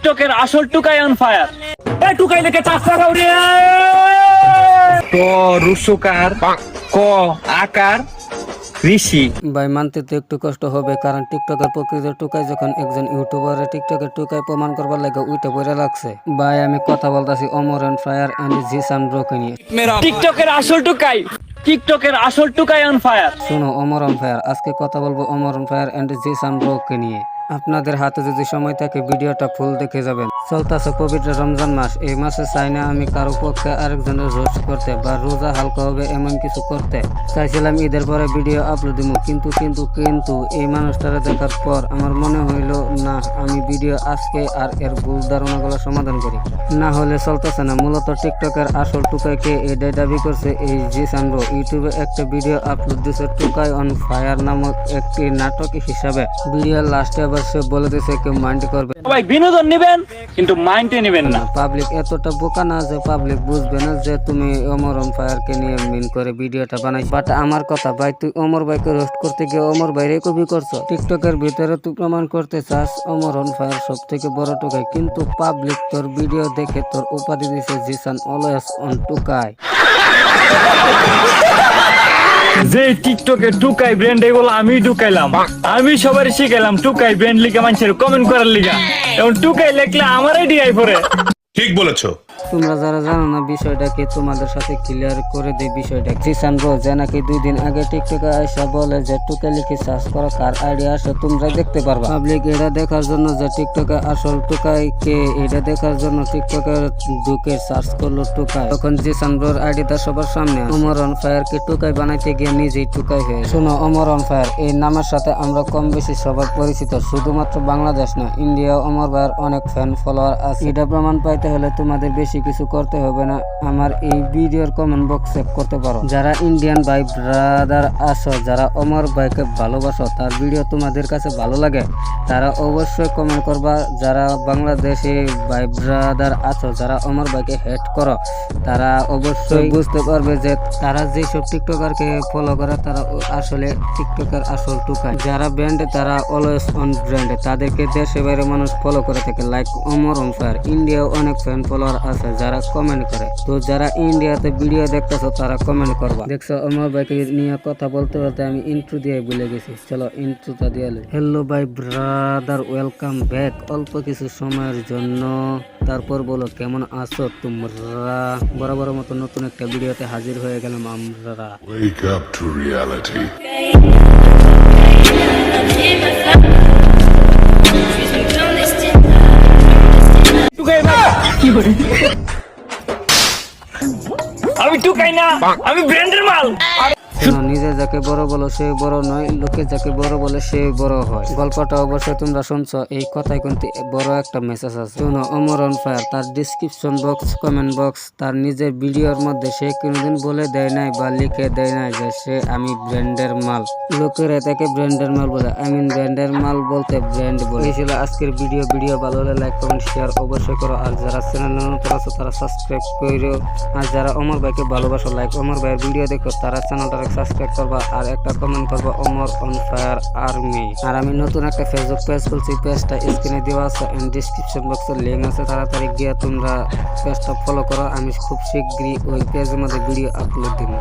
টিকটকের আসল Tukai on fire. এই টুকাই লেকে চাষা গাউরে ক রুসুকার ক আকার ঋষি। ভাই মানতে তো একটু কষ্ট হবে, কারণ টিকটকের প্রকৃত টুকাই যখন একজন ইউটিউবারে টিকটকের টুকাই প্রমাণ করবার লাগে উইটা পড়ে লাগছে। ভাই আমি কথা বলতাছি অমর অন ফায়ার এন্ড জিসান ব্রোকে নিয়ে। টিকটকের আসল টুকাই, টিকটকের আসল টুকাই অন ফায়ার। শুনো অমর অন ফায়ার, আজকে কথা বলবো অমর অন ফায়ার এন্ড জিসান ব্রোকে নিয়ে। আপনাদের হাতে যদি সময় থাকে ভিডিওটা ফুল দেখে যাবেন। চলতেছে পবিত্র রমজান মাস, এই মাসে চাই না আমি কারো পক্ষে আরেকজনের রোস্ট করতে বা রোজা হালকা হবে এমন কিছু করতে। চাইছিলাম ঈদের পরে ভিডিও আপলোড দিব, কিন্তু কিন্তু কিন্তু এই মানুষটারে দেখার পর আমার মনে হইল না, আমি ভিডিও আজকে আর এর ভুল ধারণাগুলো সমাধান করি, না হলে চলতেছে না। মূলত টিকটকের আসল টুকাইকে এটাই দাবি করছে এই জিসান ব্রো। ইউটিউবে একটা ভিডিও আপলোড দিচ্ছে টুকাই অন ফায়ার নামক একটি নাটক হিসাবে। ভিডিওর লাস্টে আবার সে বলে দিয়েছে কেউ মাইন্ড করবে, সবাই বিনোদন নেবেন কিন্তু মাইন্ডে নেবেন না। পাবলিক এতটা বোকা না যে পাবলিক বুঝবে না যে তুমি অমর অন ফায়ার কে নিয়ে মিন করে ভিডিওটা বানাইছো। বাট আমার কথা ভাই, তুই অমর ভাইকে রোস্ট করতে গিয়ে অমর ভাইরে কপি করছো। টিকটকের ভিতরে তুই প্রমাণ করতে চাস অমর অন ফায়ার সব থেকে বড় টুকাই, কিন্তু পাবলিক তোর ভিডিও দেখে তোর উপাধি দিছে জিসান অলওয়েজ অন টুকাই। যে টিকটকে টুকাই ব্র্যান্ড এগুলো আমি ঢুকাইলাম, আমি সবাই শিখাইলাম টুকাই ব্র্যান্ড লিখা মানুষের কমেন্ট করার লিগা। এখন টুকাই লেখলে আমারই ডিআই পড়ে। ঠিক বলেছো। তোমরা যারা জানো না বিষয়টাকে তোমাদের সাথে ক্লিয়ার করে দেই বিষয়টা। জিসান ব্রো যে নাকি 2 দিন আগে টিকটকে আইসা বলে যে টুকাই লিখে সার্চ করো, কার আইডিয়া আসে তোমরা দেখতে পারবা। পাবলিক এটা দেখার জন্য যে টিকটকে আসল টুকাই কে, এটা দেখার জন্য টিকটকে ঢুকে সার্চ করলো টুকাই। তখন জিসান ব্রোর আইডিটা সবার সামনে অমর অন ফায়ার কে টুকাই বানাইতে গিয়ে নিজেই টুকাই হয়ে। শোনো অমর অন ফায়ার এই নামের সাথে আমরা কম বেশি সবাই পরিচিত, শুধুমাত্র বাংলাদেশ না, ইন্ডিয়া অমর ভাইয়ের অনেক ফ্যান ফলোয়ার আছে। এটা প্রমাণ পাইতে হলে তোমাদের বেশি কিছু করতে হবে না, আমার এই ভিডিওর কমেন্ট বক্স চেক করতে পারো। যারা ইন্ডিয়ান ভাই ব্রাদার আছো, যারা অমর ভাইকে ভালোবাসো, তার ভিডিও তোমাদের কাছে ভালো লাগে, তারা অবশ্যই কমেন্ট করবা। যারা বাংলাদেশি ভাই ব্রাদার আছো, যারা অমর ভাইকে হেট করো, তারা অবশ্যই বুঝতে পারবে যে তারা যেসব টিকটকারকে ফলো করে তারা আসলে টিকটকের আসল টুকাই। যারা ব্র্যান্ডে তারা অলওয়েজ অন ব্র্যান্ডে, তাদেরকে দেশে বাইরে মানুষ ফলো করে থাকে। লাইক অমর অন ফায়ার ইন্ডিয়াও অনেক ফ্যান ফলোয়ার আছে যারা কমেন্ট করে। তো যারা ইন্ডিয়াতে ভিডিও দেখতেছো তারা কমেন্ট করবা। দেখছো অমর ভাইকে নিয়ে কথা বলতে বলতে আমি ইন্ট্রো দিয়ে ভুলে গেছি, চলো ইন্ট্রোটা দিয়ে। হ্যালো ভাই ব্রাদার, ওয়েলকাম ব্যাক অল্প কিছু সময়ের জন্য। তারপর বলো কেমন আছো তোমরা। বরাবর মতো নতুন একটা ভিডিওতে হাজির হয়ে গেলাম আমরা। Wake up to reality. আমি টুকাই না, আমি ব্র্যান্ডের মাল। নিজে যাকে বড় বলো সে বড় নয়, লোকে যাকে বড় বলে সে বড় হয়। গল্পটা অবশ্যই তোমরা শুনছো, এই কথায় কিন্তু বড় একটা মেসেজ আছে। শুনো অমর অন ফায়ার তার ডিসক্রিপশন বক্স, কমেন্ট বক্স, তার নিজের ভিডিওর মধ্যে সে কোনোদিন বলে দেয় নাই বা লিখে দেয় নাই যে সে আমি ব্র্যান্ডের মাল। লোকেরা তাকে ব্র্যান্ডের মাল বলে, আই মিন ব্র্যান্ডের মাল বলতে ব্র্যান্ড বলে। এই ছিল আজকের ভিডিও ভালো হলে লাইক কমেন্ট শেয়ার অবশ্যই করো। আর যারা চ্যানেলে নতুন আছো তারা সাবস্ক্রাইব করো। আর যারা অমর ভাইকে ভালোবাসো, লাইক অমর ভাইয়ের ভিডিও দেখো, তারা চ্যানেলটা সাবস্ক্রাইব করবা আর একটা কমেন্ট করবা অমর অন ফায়ার আর্মি। আর আমি নতুন একটা ফেসবুক পেজ খুলছি, পেজটা স্ক্রিনে দেওয়া আছে এন্ড ডিসক্রিপশন বক্সে লিংক আছে, তাড়াতাড়ি গিয়ে তোমরা পেজটা ফলো করো। আমি খুব শীঘ্রই ওই পেজের মধ্যে ভিডিও আপলোড দিব।